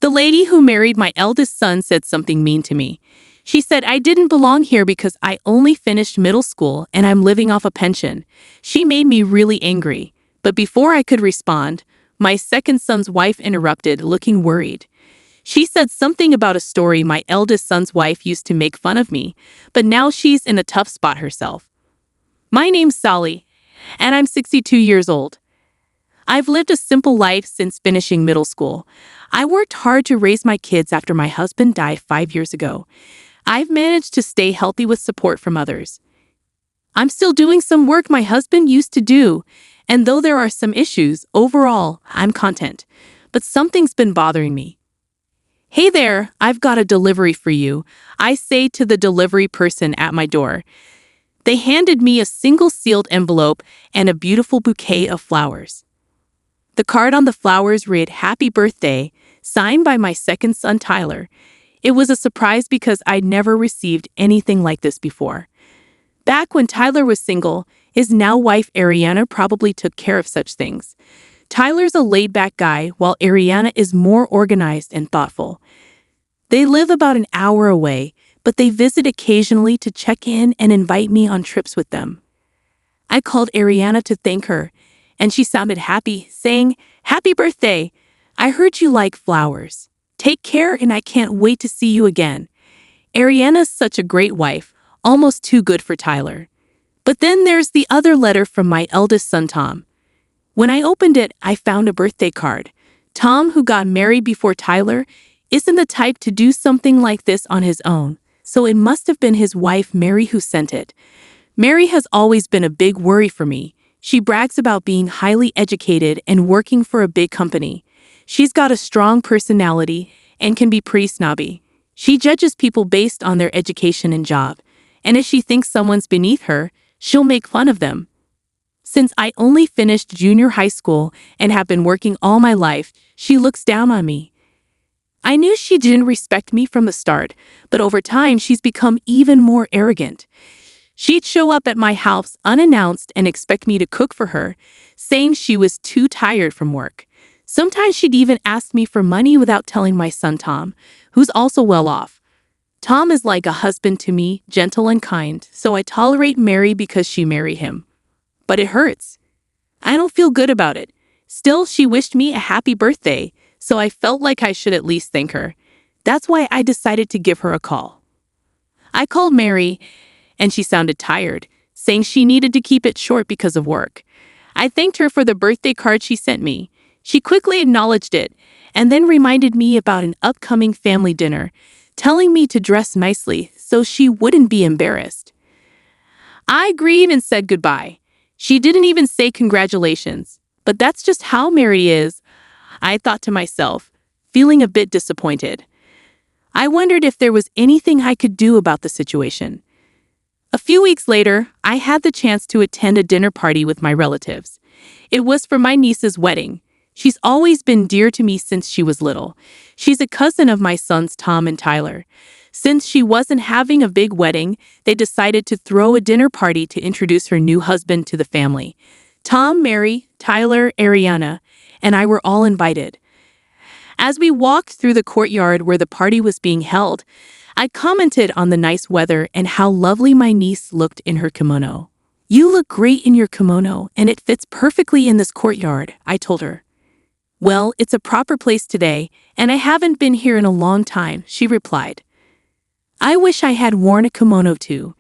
The lady who married my eldest son said something mean to me. She said I didn't belong here because I only finished middle school and I'm living off a pension. She made me really angry. But before I could respond, my second son's wife interrupted, looking worried. She said something about a story my eldest son's wife used to make fun of me, but now she's in a tough spot herself. My name's Sally, and I'm 62 years old. I've lived a simple life since finishing middle school. I worked hard to raise my kids after my husband died 5 years ago. I've managed to stay healthy with support from others. I'm still doing some work my husband used to do, and though there are some issues, overall, I'm content. But something's been bothering me. Hey there, I've got a delivery for you, I say to the delivery person at my door. They handed me a single sealed envelope and a beautiful bouquet of flowers. The card on the flowers read, "Happy Birthday," signed by my second son, Tyler. It was a surprise because I'd never received anything like this before. Back when Tyler was single, his now wife Ariana probably took care of such things. Tyler's a laid-back guy, while Ariana is more organized and thoughtful. They live about an hour away, but they visit occasionally to check in and invite me on trips with them. I called Ariana to thank her, and she sounded happy, saying, "Happy birthday! I heard you like flowers. Take care, and I can't wait to see you again." Ariana's such a great wife, almost too good for Tyler. But then there's the other letter from my eldest son, Tom. When I opened it, I found a birthday card. Tom, who got married before Tyler, isn't the type to do something like this on his own, so it must have been his wife, Mary, who sent it. Mary has always been a big worry for me. She brags about being highly educated and working for a big company. She's got a strong personality and can be pretty snobby. She judges people based on their education and job, and if she thinks someone's beneath her, she'll make fun of them. Since I only finished junior high school and have been working all my life, she looks down on me. I knew she didn't respect me from the start, but over time she's become even more arrogant. She'd show up at my house unannounced and expect me to cook for her, saying she was too tired from work. Sometimes she'd even ask me for money without telling my son Tom, who's also well off. Tom is like a husband to me, gentle and kind, so I tolerate Mary because she married him. But it hurts. I don't feel good about it. Still, she wished me a happy birthday, so I felt like I should at least thank her. That's why I decided to give her a call. I called Mary, and she sounded tired, saying she needed to keep it short because of work. I thanked her for the birthday card she sent me. She quickly acknowledged it, and then reminded me about an upcoming family dinner, telling me to dress nicely so she wouldn't be embarrassed. I agreed and said goodbye. She didn't even say congratulations, but that's just how Mary is, I thought to myself, feeling a bit disappointed. I wondered if there was anything I could do about the situation. A few weeks later, I had the chance to attend a dinner party with my relatives. It was for my niece's wedding. She's always been dear to me since she was little. She's a cousin of my sons Tom and Tyler. Since she wasn't having a big wedding, they decided to throw a dinner party to introduce her new husband to the family. Tom, Mary, Tyler, Ariana, and I were all invited. As we walked through the courtyard where the party was being held, I commented on the nice weather and how lovely my niece looked in her kimono. "You look great in your kimono, and it fits perfectly in this courtyard," I told her. "Well, it's a proper place today, and I haven't been here in a long time," she replied. "I wish I had worn a kimono too.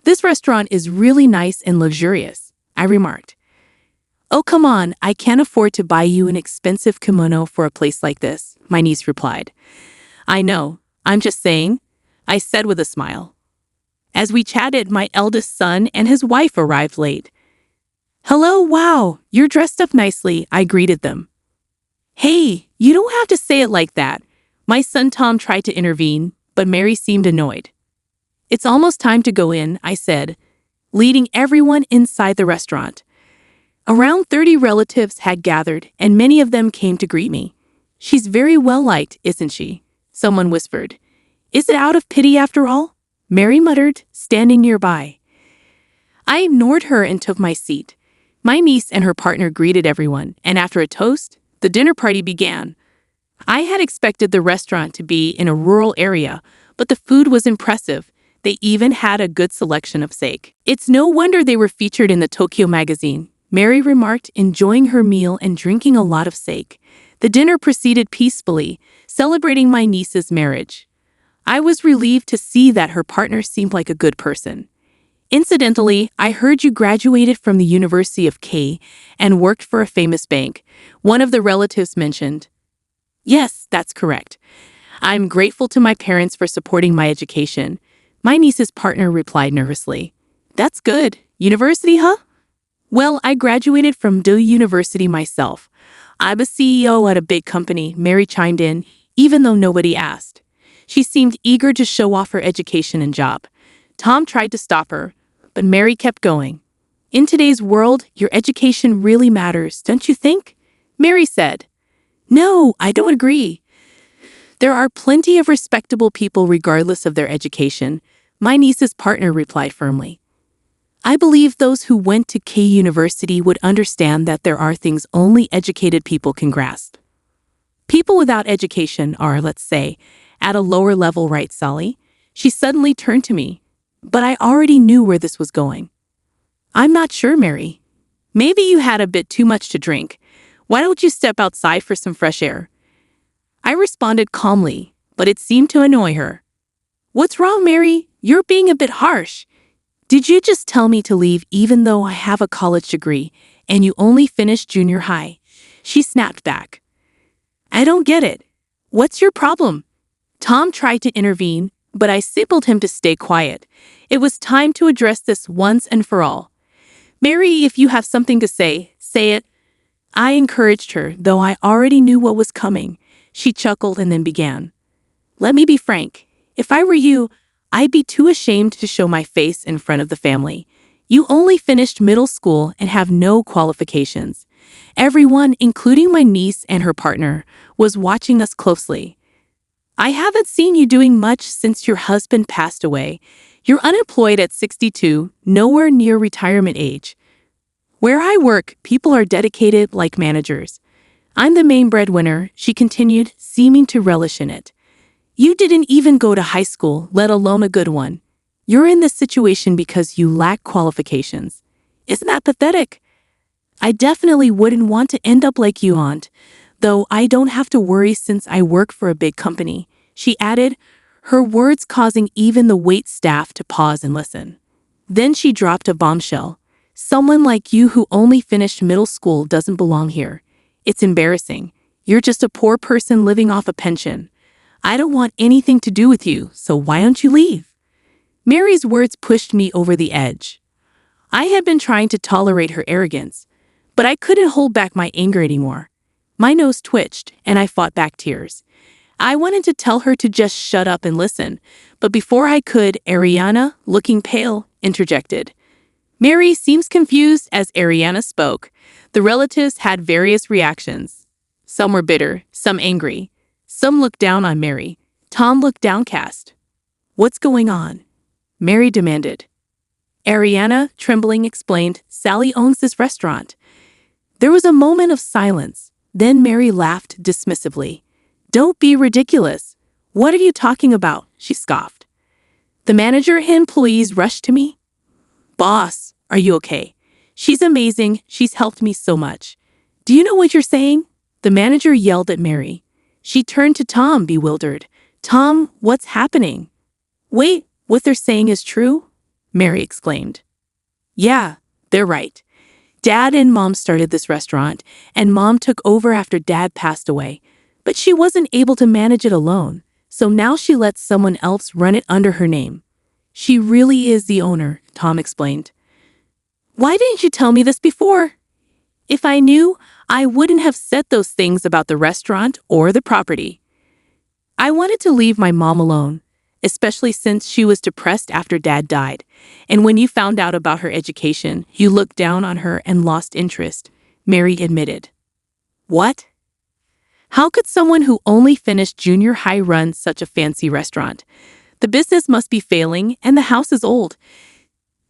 This restaurant is really nice and luxurious," I remarked. "Oh, come on, I can't afford to buy you an expensive kimono for a place like this," my niece replied. "I know, I'm just saying," I said with a smile. As we chatted, my eldest son and his wife arrived late. "Hello, wow, you're dressed up nicely," I greeted them. "Hey, you don't have to say it like that," my son Tom tried to intervene, but Mary seemed annoyed. "It's almost time to go in," I said, leading everyone inside the restaurant. Around 30 relatives had gathered, and many of them came to greet me. "She's very well-liked, isn't she?" someone whispered. "Is it out of pity after all?" Mary muttered, standing nearby. I ignored her and took my seat. My niece and her partner greeted everyone, and after a toast, the dinner party began. I had expected the restaurant to be in a rural area, but the food was impressive. They even had a good selection of steak. It's no wonder they were featured in the Tokyo magazine, Mary remarked, enjoying her meal and drinking a lot of steak. The dinner proceeded peacefully, celebrating my niece's marriage. I was relieved to see that her partner seemed like a good person. Incidentally, I heard you graduated from the University of K and worked for a famous bank, one of the relatives mentioned. Yes, that's correct. I'm grateful to my parents for supporting my education. My niece's partner replied nervously. That's good. University, huh? Well, I graduated from the university myself. I'm a CEO at a big company, Mary chimed in, even though nobody asked. She seemed eager to show off her education and job. Tom tried to stop her, but Mary kept going. In today's world, your education really matters, don't you think? Mary said. No, I don't agree. There are plenty of respectable people regardless of their education, my niece's partner replied firmly. I believe those who went to K University would understand that there are things only educated people can grasp. People without education are, let's say, at a lower level, right, Sally? She suddenly turned to me. But I already knew where this was going. I'm not sure, Mary. Maybe you had a bit too much to drink. Why don't you step outside for some fresh air? I responded calmly, but it seemed to annoy her. What's wrong, Mary? You're being a bit harsh. Did you just tell me to leave even though I have a college degree and you only finished junior high? She snapped back. I don't get it. What's your problem? Tom tried to intervene, but I signaled him to stay quiet. It was time to address this once and for all. Mary, if you have something to say, say it. I encouraged her, though I already knew what was coming. She chuckled and then began. Let me be frank. If I were you, I'd be too ashamed to show my face in front of the family. You only finished middle school and have no qualifications. Everyone, including my niece and her partner, was watching us closely. I haven't seen you doing much since your husband passed away. You're unemployed at 62, nowhere near retirement age. Where I work, people are dedicated like managers. I'm the main breadwinner, she continued, seeming to relish in it. You didn't even go to high school, let alone a good one. You're in this situation because you lack qualifications. Isn't that pathetic? I definitely wouldn't want to end up like you, Aunt, though I don't have to worry since I work for a big company, she added, her words causing even the wait staff to pause and listen. Then she dropped a bombshell. Someone like you who only finished middle school doesn't belong here. It's embarrassing. You're just a poor person living off a pension. I don't want anything to do with you, so why don't you leave? Mary's words pushed me over the edge. I had been trying to tolerate her arrogance, but I couldn't hold back my anger anymore. My nose twitched, and I fought back tears. I wanted to tell her to just shut up and listen, but before I could, Ariana, looking pale, interjected. Mary seems confused as Ariana spoke. The relatives had various reactions. Some were bitter, some angry. Some looked down on Mary. Tom looked downcast. What's going on? Mary demanded. Ariana, trembling, explained, Sally owns this restaurant. There was a moment of silence. Then Mary laughed dismissively. Don't be ridiculous. What are you talking about? She scoffed. The manager and employees rushed to me. Boss, are you okay? She's amazing. She's helped me so much. Do you know what you're saying? The manager yelled at Mary. She turned to Tom, bewildered. Tom, what's happening? Wait, what they're saying is true? Mary exclaimed. Yeah, they're right. Dad and Mom started this restaurant, and Mom took over after Dad passed away. But she wasn't able to manage it alone, so now she lets someone else run it under her name. She really is the owner, Tom explained. Why didn't you tell me this before? If I knew, I wouldn't have said those things about the restaurant or the property. I wanted to leave my mom alone, especially since she was depressed after Dad died. And when you found out about her education, you looked down on her and lost interest, Mary admitted. What? How could someone who only finished junior high run such a fancy restaurant? The business must be failing and the house is old.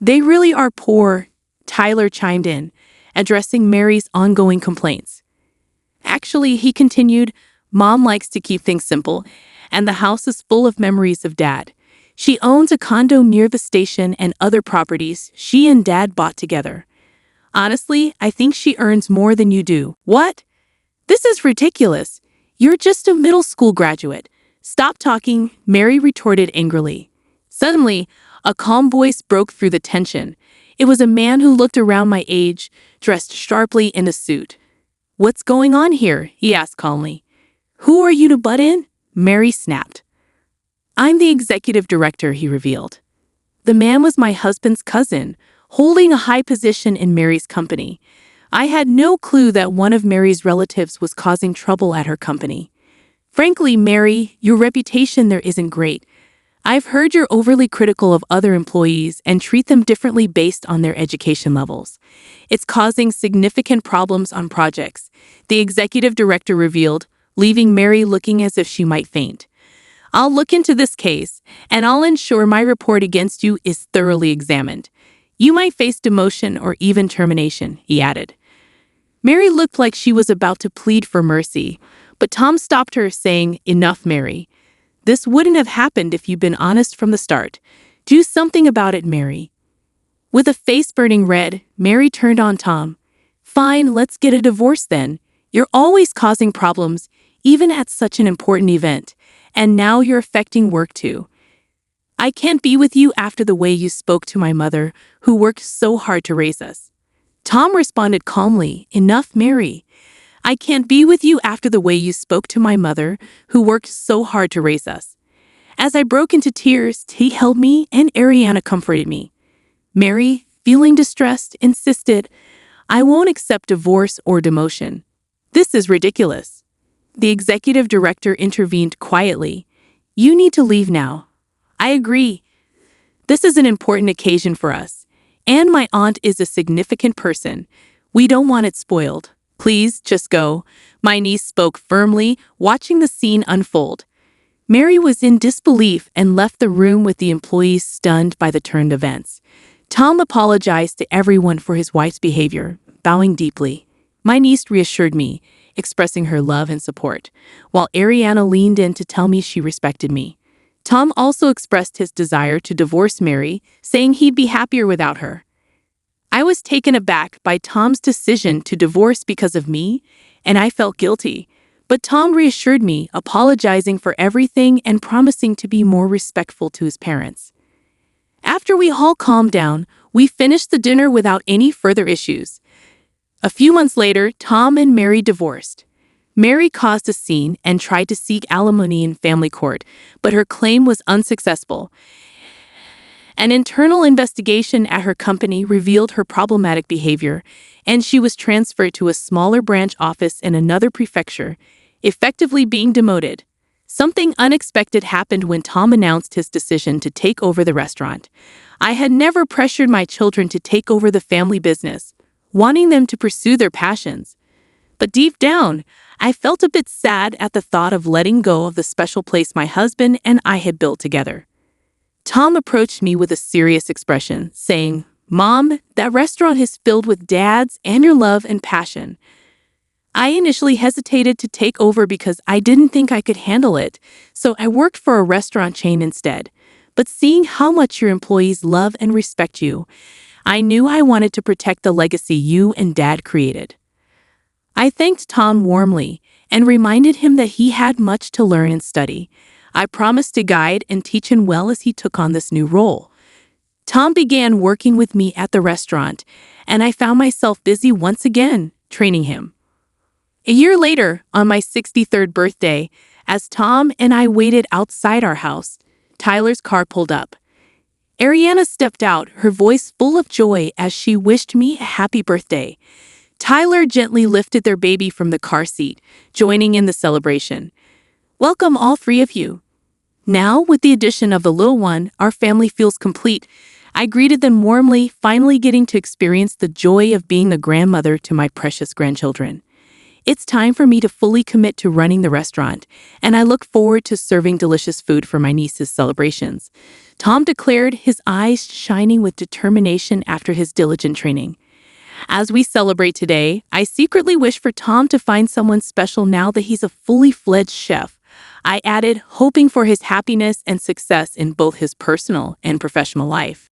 They really are poor, Tyler chimed in, addressing Mary's ongoing complaints. Actually, he continued, Mom likes to keep things simple, and the house is full of memories of Dad. She owns a condo near the station and other properties she and Dad bought together. Honestly, I think she earns more than you do. What? This is ridiculous. You're just a middle school graduate. Stop talking, Mary retorted angrily. Suddenly, a calm voice broke through the tension. It was a man who looked around my age, dressed sharply in a suit. "What's going on here?" he asked calmly. "Who are you to butt in?" Mary snapped. "I'm the executive director," he revealed. The man was my husband's cousin, holding a high position in Mary's company. I had no clue that one of Mary's relatives was causing trouble at her company. "Frankly, Mary, your reputation there isn't great. I've heard you're overly critical of other employees and treat them differently based on their education levels. It's causing significant problems on projects," the executive director revealed, leaving Mary looking as if she might faint. "I'll look into this case, and I'll ensure my report against you is thoroughly examined. You might face demotion or even termination," he added. Mary looked like she was about to plead for mercy, but Tom stopped her, saying, "Enough, Mary. This wouldn't have happened if you'd been honest from the start. Do something about it, Mary." With a face burning red, Mary turned on Tom. "Fine, let's get a divorce then. You're always causing problems, even at such an important event, and now you're affecting work too. I can't be with you after the way you spoke to my mother, who worked so hard to raise us." Tom responded calmly, "Enough, Mary. I can't be with you after the way you spoke to my mother, who worked so hard to raise us." As I broke into tears, he held me and Ariana comforted me. Mary, feeling distressed, insisted, "I won't accept divorce or demotion. This is ridiculous." The executive director intervened quietly. "You need to leave now." "I agree. This is an important occasion for us, and my aunt is a significant person. We don't want it spoiled. Please, just go." My niece spoke firmly, watching the scene unfold. Mary was in disbelief and left the room with the employees stunned by the turned events. Tom apologized to everyone for his wife's behavior, bowing deeply. My niece reassured me, expressing her love and support, while Ariana leaned in to tell me she respected me. Tom also expressed his desire to divorce Mary, saying he'd be happier without her. I was taken aback by Tom's decision to divorce because of me, and I felt guilty. But Tom reassured me, apologizing for everything and promising to be more respectful to his parents. After we all calmed down, we finished the dinner without any further issues. A few months later, Tom and Mary divorced. Mary caused a scene and tried to seek alimony in family court, but her claim was unsuccessful. An internal investigation at her company revealed her problematic behavior, and she was transferred to a smaller branch office in another prefecture, effectively being demoted. Something unexpected happened when Tom announced his decision to take over the restaurant. I had never pressured my children to take over the family business, wanting them to pursue their passions. But deep down, I felt a bit sad at the thought of letting go of the special place my husband and I had built together. Tom approached me with a serious expression, saying, "Mom, that restaurant is filled with Dad's and your love and passion." I initially hesitated to take over because I didn't think I could handle it, so I worked for a restaurant chain instead. But seeing how much your employees love and respect you, I knew I wanted to protect the legacy you and Dad created. I thanked Tom warmly and reminded him that he had much to learn and study. I promised to guide and teach him well as he took on this new role. Tom began working with me at the restaurant, and I found myself busy once again, training him. A year later, on my 63rd birthday, as Tom and I waited outside our house, Tyler's car pulled up. Ariana stepped out, her voice full of joy as she wished me a happy birthday. Tyler gently lifted their baby from the car seat, joining in the celebration. "Welcome all three of you. Now, with the addition of the little one, our family feels complete." I greeted them warmly, finally getting to experience the joy of being a grandmother to my precious grandchildren. It's time for me to fully commit to running the restaurant, and I look forward to serving delicious food for my niece's celebrations. Tom declared, his eyes shining with determination after his diligent training. As we celebrate today, I secretly wish for Tom to find someone special now that he's a fully fledged chef. I added, hoping for his happiness and success in both his personal and professional life.